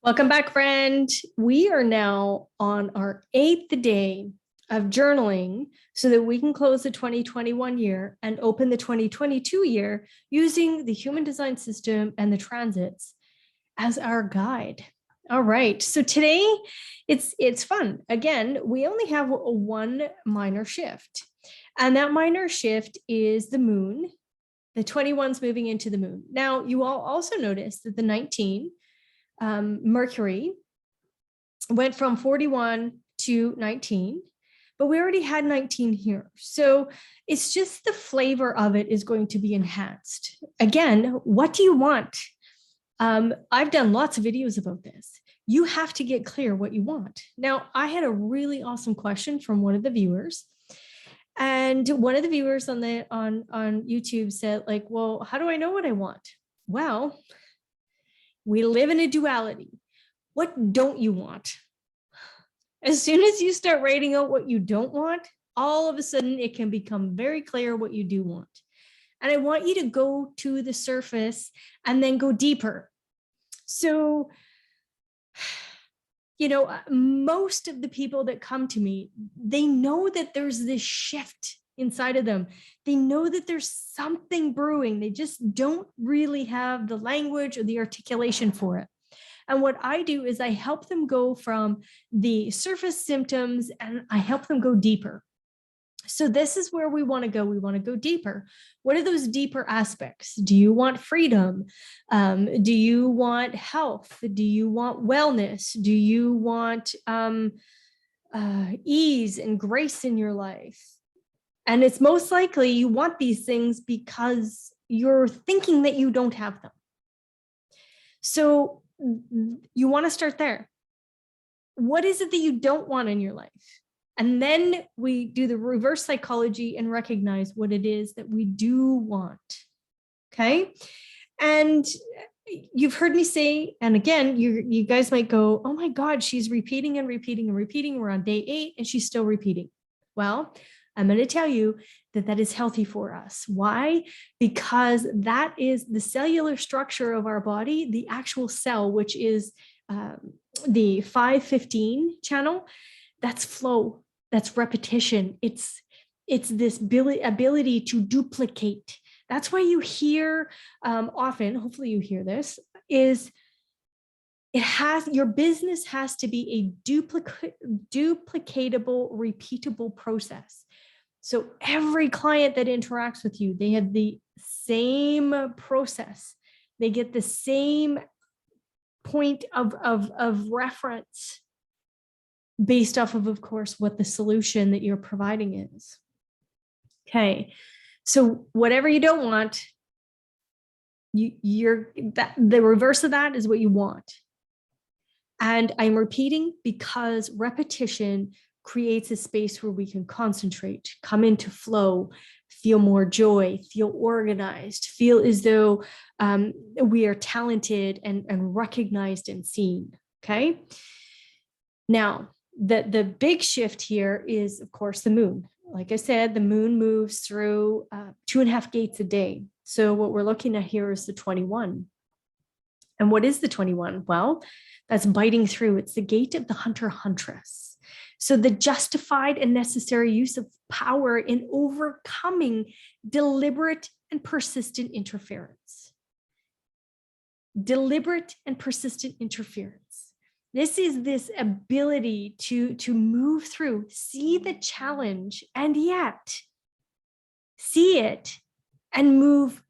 Welcome back, friend. We are now on our 8th day of journaling so that we can close the 2021 year and open the 2022 year using the human design system and the transits as our guide. All right. So today it's fun. Again, we only have one minor shift, and that minor shift is the moon. The 21's moving into the moon. Now, you all also notice that the 19, Mercury, went from 41 to 19, but we already had 19 here. So it's just the flavor of it is going to be enhanced. Again, what do you want? I've done lots of videos about this. You have to get clear what you want. Now, I had a really awesome question from one of the viewers. And one of the viewers on YouTube said, like, well, how do I know what I want? Well, we live in a duality. What don't you want? As soon as you start writing out what you don't want, all of a sudden it can become very clear what you do want. And I want you to go to the surface and then go deeper. So, most of the people that come to me, they know that there's this shift inside of them. They know that there's something brewing. They just don't really have the language or the articulation for it. And what I do is I help them go from the surface symptoms and I help them go deeper. So this is where we want to go. We want to go deeper. What are those deeper aspects? Do you want freedom? Do you want health? Do you want wellness? Do you want ease and grace in your life? And it's most likely you want these things because you're thinking that you don't have them. So you want to start there. What is it that you don't want in your life? And then we do the reverse psychology and recognize what it is that we do want. Okay. And you've heard me say, and again, you guys might go, oh my God, she's repeating and repeating and repeating. We're on day 8 and she's still repeating. Well, I'm going to tell you that is healthy for us. Why? Because that is the cellular structure of our body, the actual cell, which is the 515 channel. That's flow, that's repetition. It's this ability to duplicate. That's why you hear often, hopefully you hear this, is your business has to be a duplicatable, repeatable process. So every client that interacts with you, they have the same process. They get the same point of reference based off of course, what the solution that you're providing is. Okay, so whatever you don't want, the reverse of that is what you want. And I'm repeating because repetition creates a space where we can concentrate, come into flow, feel more joy, feel organized, feel as though we are talented and recognized and seen. Okay. Now, the big shift here is, of course, the moon. Like I said, the moon moves through 2.5 gates a day. So what we're looking at here is the 21. And what is the 21? Well, that's biting through. It's the gate of the hunter-huntress. So the justified and necessary use of power in overcoming deliberate and persistent interference. Deliberate and persistent interference. This is this ability to move through, see the challenge, and yet see it and move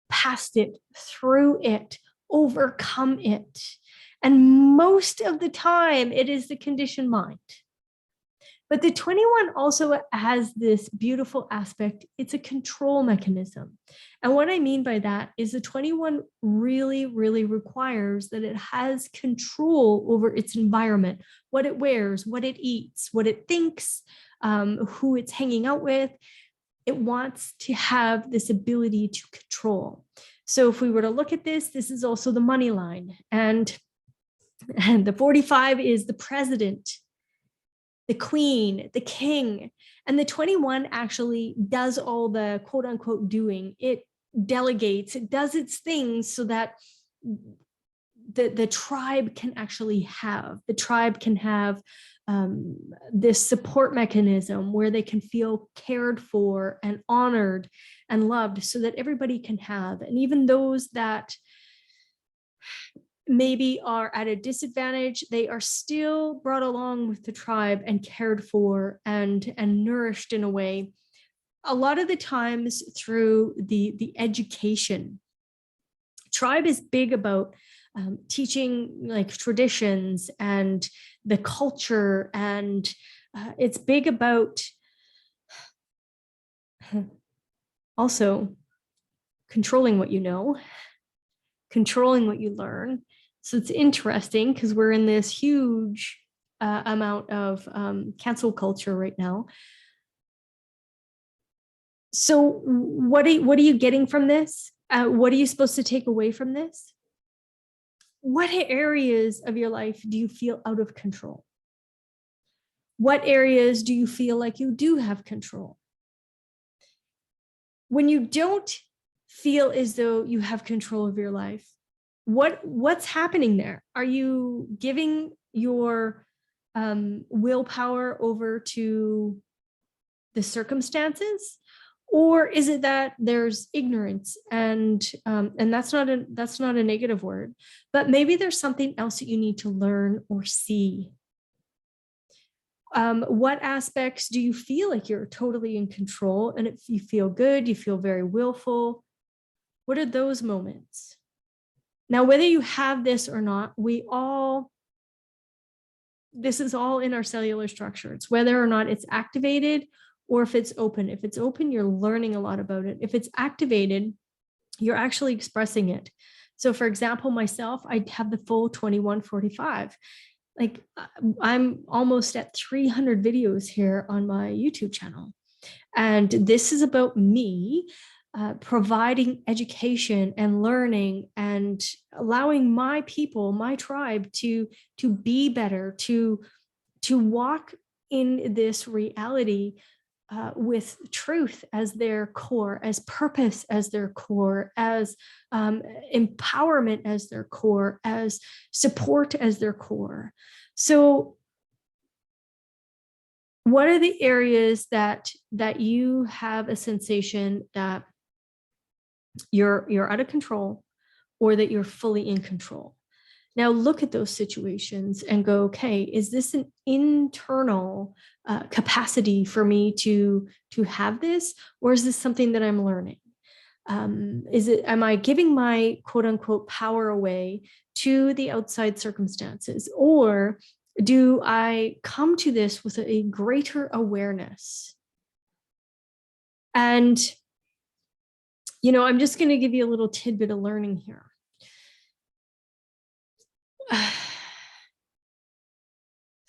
past it, through it, overcome it. And most of the time, it is the conditioned mind. But the 21 also has this beautiful aspect. It's a control mechanism. And what I mean by that is the 21 really, really requires that it has control over its environment, what it wears, what it eats, what it thinks, who it's hanging out with. It wants to have this ability to control. So if we were to look at this is also the money line. And the 45 is the president, the queen, the king, and the 21 actually does all the quote unquote doing. It delegates, it does its things so that the tribe can actually have. The tribe can have this support mechanism where they can feel cared for and honored and loved, so that everybody can have. And even those that maybe are at a disadvantage, they are still brought along with the tribe and cared for and nourished in a way, a lot of the times through the education. Tribe is big about teaching like traditions and the culture, and it's big about also controlling what you know, controlling what you learn. So it's interesting because we're in this huge amount of cancel culture right now. So what are you getting from this? What are you supposed to take away from this? What areas of your life do you feel out of control? What areas do you feel like you do have control? When you don't feel as though you have control of your life, what's happening there? Are you giving your willpower over to the circumstances? Or is it that there's ignorance, and that's not a negative word, but maybe there's something else that you need to learn or see? What aspects do you feel like you're totally in control, and if you feel good, you feel very willful? What are those moments? Now, whether you have this or not, this is all in our cellular structure. It's whether or not it's activated or if it's open. If it's open, you're learning a lot about it. If it's activated, you're actually expressing it. So for example, myself, I have the full 2145. Like I'm almost at 300 videos here on my YouTube channel. And this is about me providing education and learning and allowing my people, my tribe to be better, to walk in this reality with truth as their core, as purpose as their core, as empowerment as their core, as support as their core. So what are the areas that you have a sensation that you're out of control, or that you're fully in control? Now look at those situations and go, okay, is this an internal capacity for me to have this, or is this something that I'm learning? Am I giving my quote unquote power away to the outside circumstances, or do I come to this with a greater awareness? And, I'm just going to give you a little tidbit of learning here.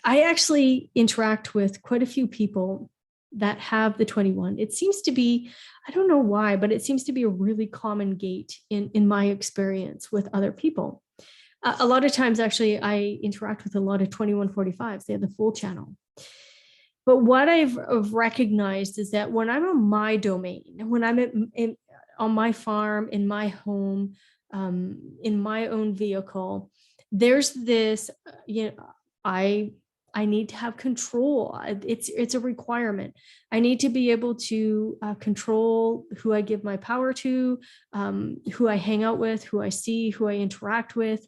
I actually interact with quite a few people that have the 21. It seems to be, I don't know why, but it seems to be a really common gate in my experience with other people. A lot of times, actually, I interact with a lot of 2145s. They have the full channel. But what I've recognized is that when I'm on my domain, when I'm on my farm, in my home, in my own vehicle, there's this, I need to have control. It's a requirement. I need to be able to control who I give my power to, who I hang out with, who I see, who I interact with,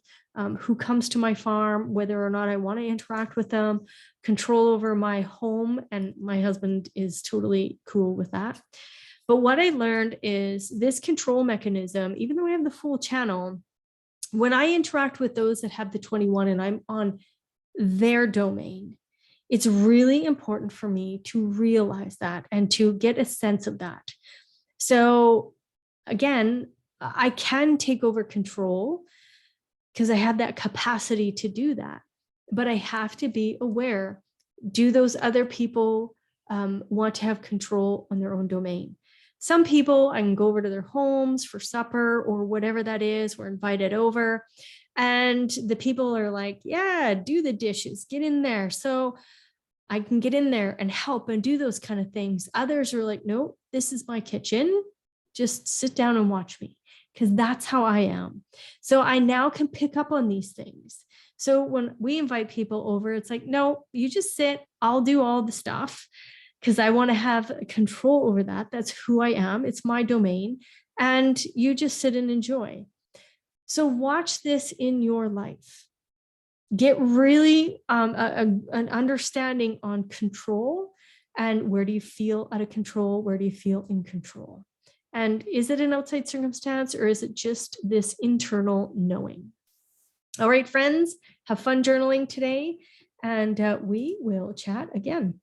who comes to my farm, whether or not I want to interact with them, control over my home. And my husband is totally cool with that. But what I learned is this control mechanism, even though I have the full channel, when I interact with those that have the 21 and I'm on their domain, it's really important for me to realize that and to get a sense of that. So again, I can take over control because I have that capacity to do that, but I have to be aware, do those other people want to have control on their own domain? Some people, I can go over to their homes for supper or whatever that is, we're invited over. And the people are like, yeah, do the dishes, get in there. So I can get in there and help and do those kind of things. Others are like, no, this is my kitchen. Just sit down and watch me. because that's how I am. So I now can pick up on these things. So when we invite people over, it's like, no, you just sit, I'll do all the stuff because I want to have control over that. That's who I am. It's my domain. And you just sit and enjoy. So watch this in your life. Get really an understanding on control, and where do you feel out of control? Where do you feel in control? And is it an outside circumstance, or is it just this internal knowing? All right, friends, have fun journaling today, and we will chat again.